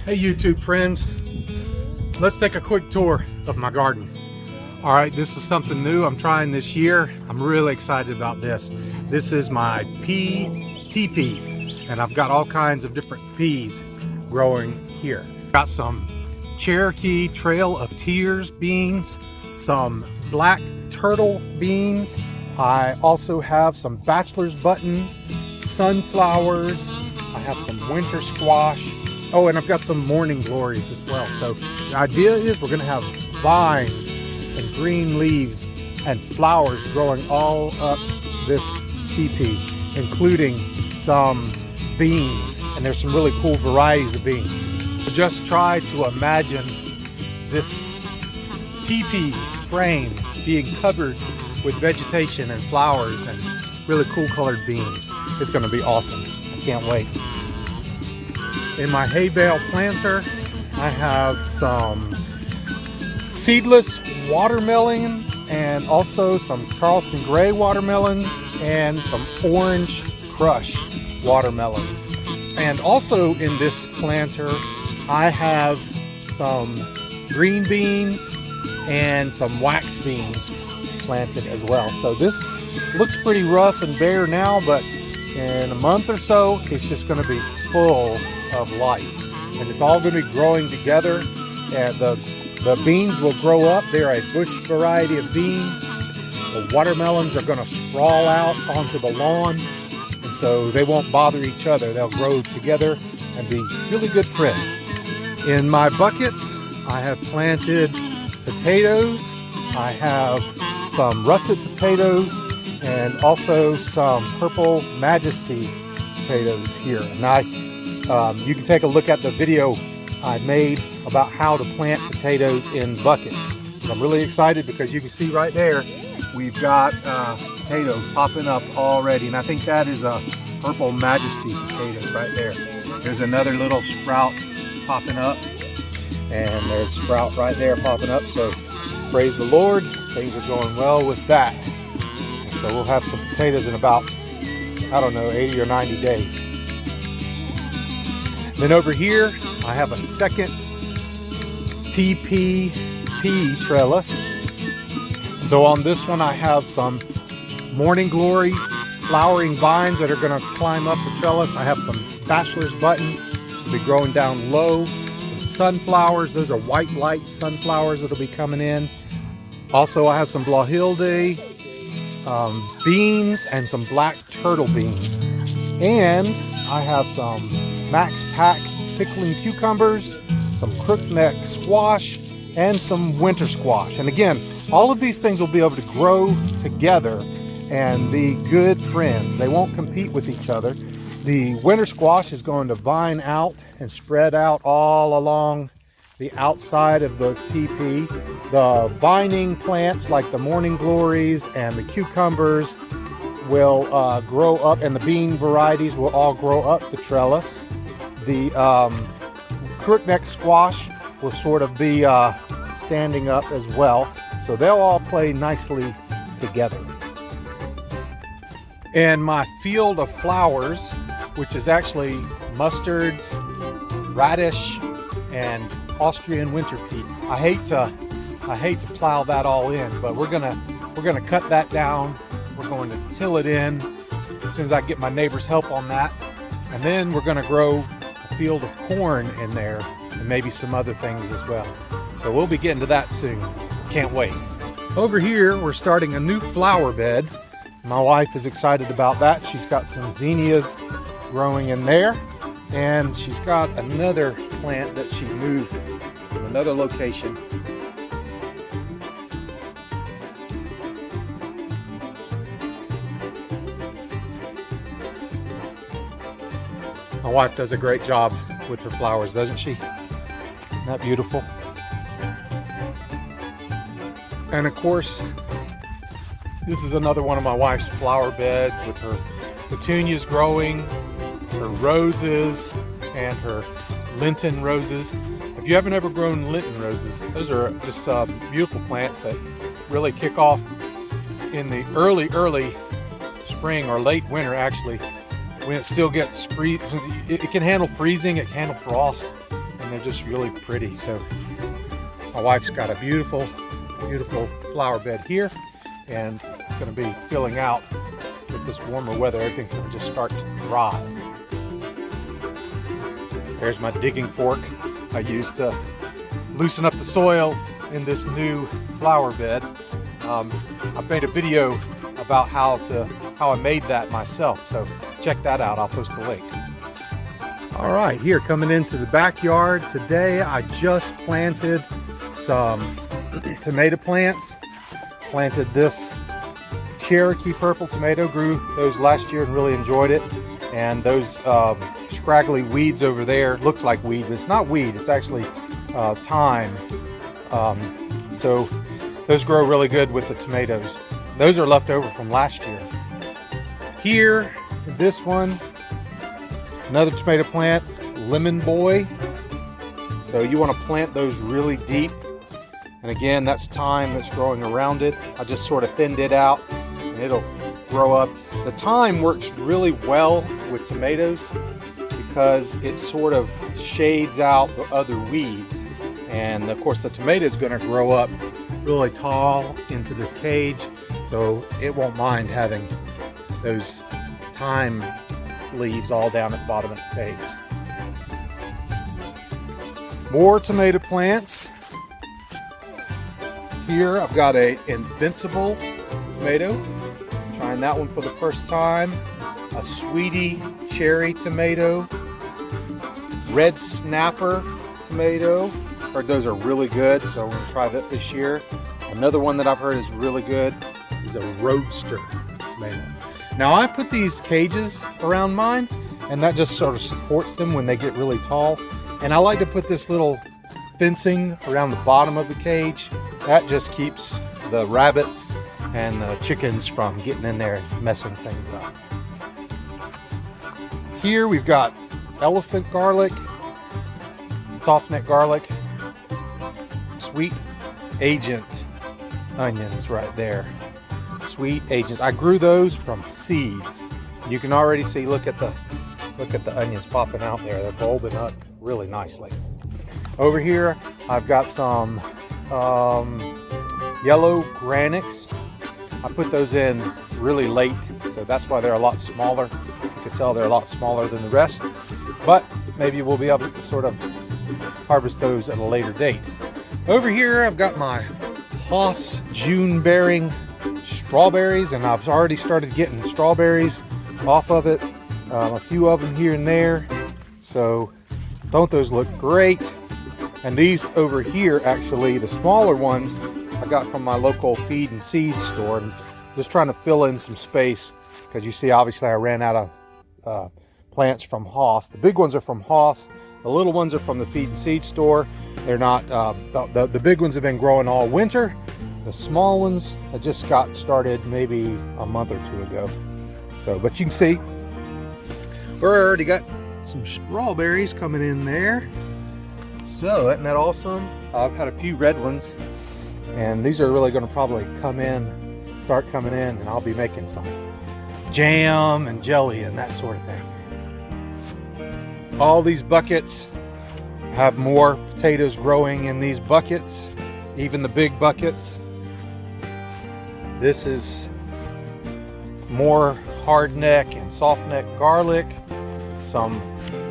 Hey YouTube friends, let's take a quick tour of my garden. All right, this is something new I'm trying this year. I'm really excited about this. This is my pea teepee, and I've got all kinds of different peas growing here. Got some Cherokee Trail of Tears beans, some black turtle beans. I also have some bachelor's button, sunflowers. I have some winter squash. Oh, and I've got some morning glories as well. So the idea is we're gonna have vines and green leaves and flowers growing all up this teepee, including some beans. And there's some really cool varieties of beans. So just try to imagine this teepee frame being covered with vegetation and flowers and really cool colored beans. It's gonna be awesome. I can't wait. In my hay bale planter, I have some seedless watermelon and also some Charleston gray watermelon and some orange crush watermelon. And also in this planter, I have some green beans and some wax beans planted as well. So this looks pretty rough and bare now, but in a month or so, it's just gonna be full of life, and it's all going to be growing together, and the beans will grow up. They're a bush variety of beans. The watermelons are going to sprawl out onto the lawn, and so they won't bother each other. They'll grow together and be really good friends. In my buckets, I have planted potatoes. I have some russet potatoes and also some purple majesty potatoes here. And you can take a look at the video I made about how to plant potatoes in buckets. And I'm really excited because you can see right there, we've got potatoes popping up already. And I think that is a purple majesty potato right there. There's another little sprout popping up, and there's a sprout right there popping up. So praise the Lord, things are going well with that. And so we'll have some potatoes in about, I don't know, 80 or 90 days. Then over here, I have a second TP pea trellis. And so on this one, I have some morning glory flowering vines that are gonna climb up the trellis. I have some bachelor's buttons that'll be growing down low. Some sunflowers, those are white light sunflowers that'll be coming in. Also, I have some Blahilde beans and some black turtle beans. And I have some Max Pack pickling cucumbers, some crookneck squash, and some winter squash. And again, all of these things will be able to grow together and be good friends. They won't compete with each other. The winter squash is going to vine out and spread out all along the outside of the teepee. The vining plants like the morning glories and the cucumbers will grow up, and the bean varieties will all grow up the trellis. The crookneck squash will sort of be standing up as well. So they'll all play nicely together. And my field of flowers, which is actually mustards, radish, and Austrian winter pea. I hate to plow that all in, but we're gonna cut that down. We're going to till it in as soon as I get my neighbor's help on that. And then we're gonna grow a field of corn in there and maybe some other things as well. So we'll be getting to that soon. Can't wait. Over here, we're starting a new flower bed. My wife is excited about that. She's got some zinnias growing in there, and she's got another plant that she moved from another location. My wife does a great job with her flowers, doesn't she? Isn't that beautiful? And of course, this is another one of my wife's flower beds with her petunias growing, her roses, and her Lenten roses. If you haven't ever grown Lenten roses, those are just beautiful plants that really kick off in the early spring or late winter, actually, when it still gets it can handle freezing, it can handle frost. And and they're just really pretty. So my wife's got a beautiful flower bed here, and it's going to be filling out with this warmer weather. Everything's going to just start to thrive. There's my digging fork I used to loosen up the soil in this new flower bed. I've made a video about how I made that myself, so check that out. I'll post a link. All right, here coming into the backyard today, I just planted some tomato plants. Planted this Cherokee purple tomato, grew those last year and really enjoyed it. And those scraggly weeds over there, looks like weed, but it's not weed, it's actually thyme. So those grow really good with the tomatoes. Those are left over from last year. Here, this one, another tomato plant, Lemon Boy. So you want to plant those really deep. And again, that's thyme that's growing around it. I just sort of thinned it out and it'll grow up. The thyme works really well with tomatoes because it sort of shades out the other weeds. And of course the tomato is going to grow up really tall into this cage, so it won't mind having those thyme leaves all down at the bottom of the cage. More tomato plants. Here I've got a Invincible tomato. Trying that one for the first time. A Sweetie cherry tomato. Red Snapper tomato. Heard those are really good, so I'm going to try that this year. Another one that I've heard is really good is a Roadster tomato. Now I put these cages around mine, and that just sort of supports them when they get really tall. And I like to put this little fencing around the bottom of the cage. That just keeps the rabbits and the chickens from getting in there and messing things up. Here we've got elephant garlic, soft neck garlic, sweet agent onions right there. Sweet agents. I grew those from seeds. You can already see, look at the onions popping out there. They're bulbing up really nicely. Over here I've got some yellow granics. I put those in really late, so that's why they're a lot smaller. You can tell they're a lot smaller than the rest, but maybe we'll be able to sort of harvest those at a later date. Over here I've got my Haas June bearing strawberries, and I've already started getting strawberries off of it. A few of them here and there. So don't those look great? And these over here, actually, the smaller ones I got from my local feed and seed store. And just trying to fill in some space because you see, obviously I ran out of plants from Haas. The big ones are from Haas. The little ones are from the feed and seed store. They're not, the big ones have been growing all winter. The small ones I just got started maybe a month or two ago. So, but you can see, we already got some strawberries coming in there. So, isn't that awesome? I've had a few red ones, and these are really going to probably start coming in, and I'll be making some jam and jelly and that sort of thing. All these buckets have more potatoes growing in these buckets, even the big buckets. This is more hard neck and soft neck garlic. Some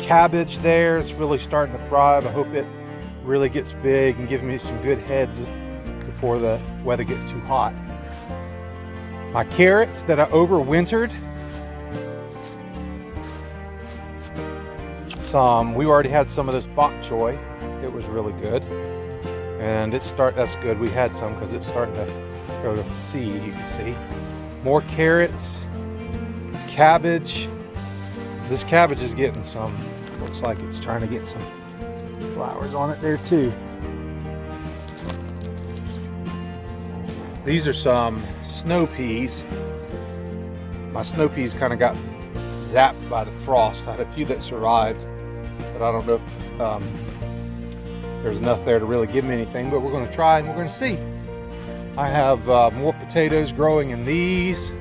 cabbage there. It's really starting to thrive. I hope it really gets big and gives me some good heads before the weather gets too hot. My carrots that I overwintered. We already had some of this bok choy. It was really good. And that's good. We had some because it's starting to go to seed, you can see. More carrots, cabbage. This cabbage is getting some, looks like it's trying to get some flowers on it there too. These are some snow peas. My snow peas kind of got zapped by the frost. I had a few that survived, but I don't know if there's enough there to really give me anything, but we're going to try and we're going to see. I have more potatoes growing in these.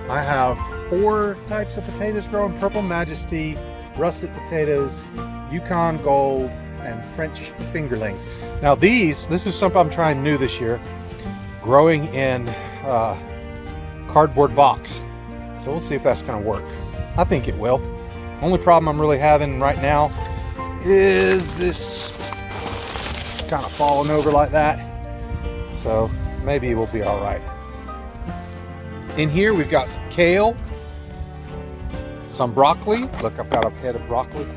I have 4 types of potatoes growing: Purple Majesty, russet potatoes, Yukon Gold, and French fingerlings. Now this is something I'm trying new this year, growing in cardboard box. So we'll see if that's gonna work. I think it will. Only problem I'm really having right now is this kind of falling over like that. So maybe we'll be all right. In here we've got some kale, some broccoli. Look, I've got a head of broccoli.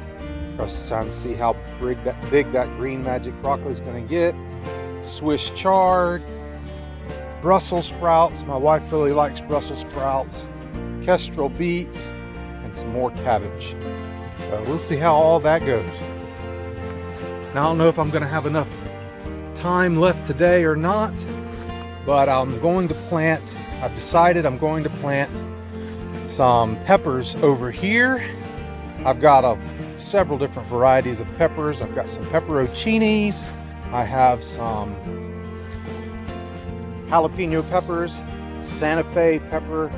Just trying to see how big that green magic broccoli is going to get. Swiss chard, Brussels sprouts. My wife really likes Brussels sprouts. Kestrel beets, and some more cabbage. So we'll see how all that goes. Now I don't know if I'm going to have enough time left today or not, but I'm going to plant. I've decided I'm going to plant some peppers over here. I've got several different varieties of peppers. I've got some pepperoncinis. I have some jalapeno peppers, Santa Fe pepper,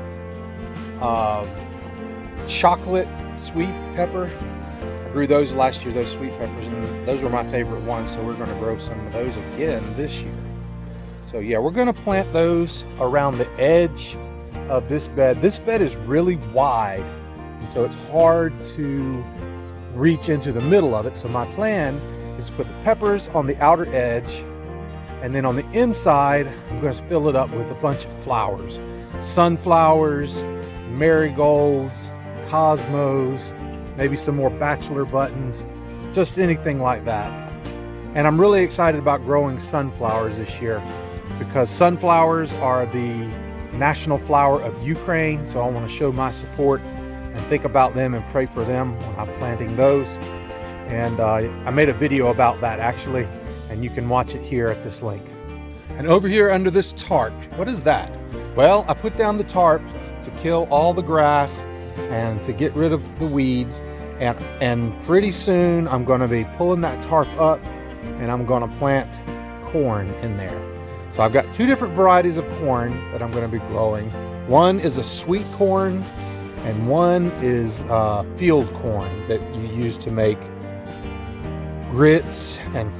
chocolate sweet pepper. I grew those last year, those sweet peppers, and those were my favorite ones, so we're going to grow some of those again this year. So yeah, we're going to plant those around the edge of this bed. This bed is really wide, and so it's hard to reach into the middle of it. So my plan is to put the peppers on the outer edge, and then on the inside I'm going to fill it up with a bunch of flowers. Sunflowers, marigolds, cosmos, maybe some more bachelor buttons, just anything like that. And I'm really excited about growing sunflowers this year, because sunflowers are the national flower of Ukraine. So I want to show my support and think about them and pray for them when I'm planting those. And I made a video about that actually, and you can watch it here at this link. And over here under this tarp, what is that? Well, I put down the tarp to kill all the grass and to get rid of the weeds. And pretty soon I'm going to be pulling that tarp up, and I'm going to plant corn in there. So I've got two different varieties of corn that I'm going to be growing. One is a sweet corn, and one is field corn that you use to make grits and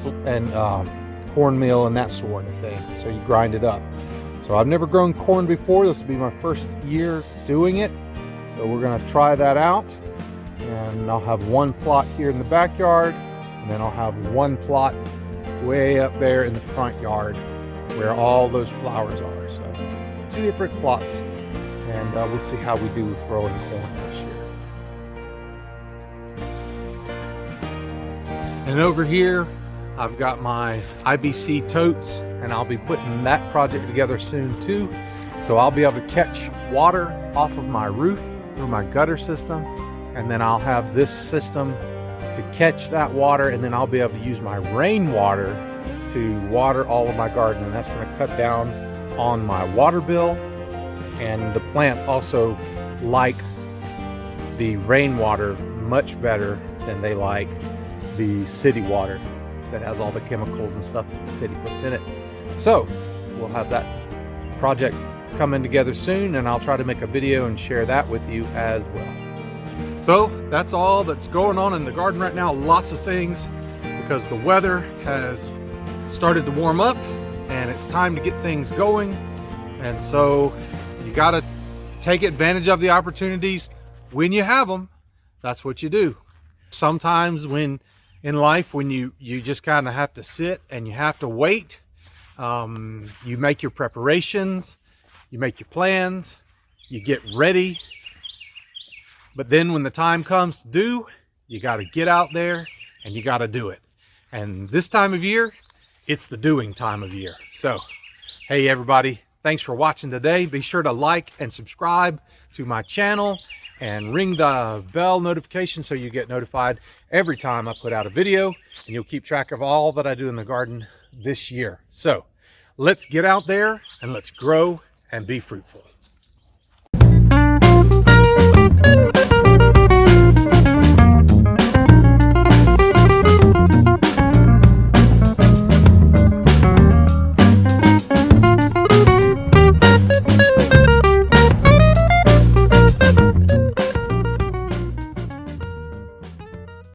cornmeal and that sort of thing. So you grind it up. So I've never grown corn before. This will be my first year doing it. So we're going to try that out. And I'll have one plot here in the backyard, and then I'll have one plot way up there in the front yard where all those flowers are. So two different plots, and we'll see how we do with growing corn this year. And over here I've got my Ibc Totes, and I'll be putting that project together soon too. So I'll be able to catch water off of my roof through my gutter system, and then I'll have this system to catch that water, and then I'll be able to use my rainwater to water all of my garden, and that's going to cut down on my water bill. And the plants also like the rainwater much better than they like the city water that has all the chemicals and stuff that the city puts in it. So we'll have that project coming together soon, and I'll try to make a video and share that with you as well. So that's all that's going on in the garden right now. Lots of things, because the weather has started to warm up and it's time to get things going. And so you got to take advantage of the opportunities when you have them. That's what you do. Sometimes when in life, when you just kind of have to sit and you have to wait, you make your preparations, you make your plans, you get ready. But then when the time comes to do, you got to get out there and you got to do it. And this time of year, it's the doing time of year. So, hey everybody, thanks for watching today. Be sure to like and subscribe to my channel and ring the bell notification so you get notified every time I put out a video, and you'll keep track of all that I do in the garden this year. So let's get out there and let's grow and be fruitful.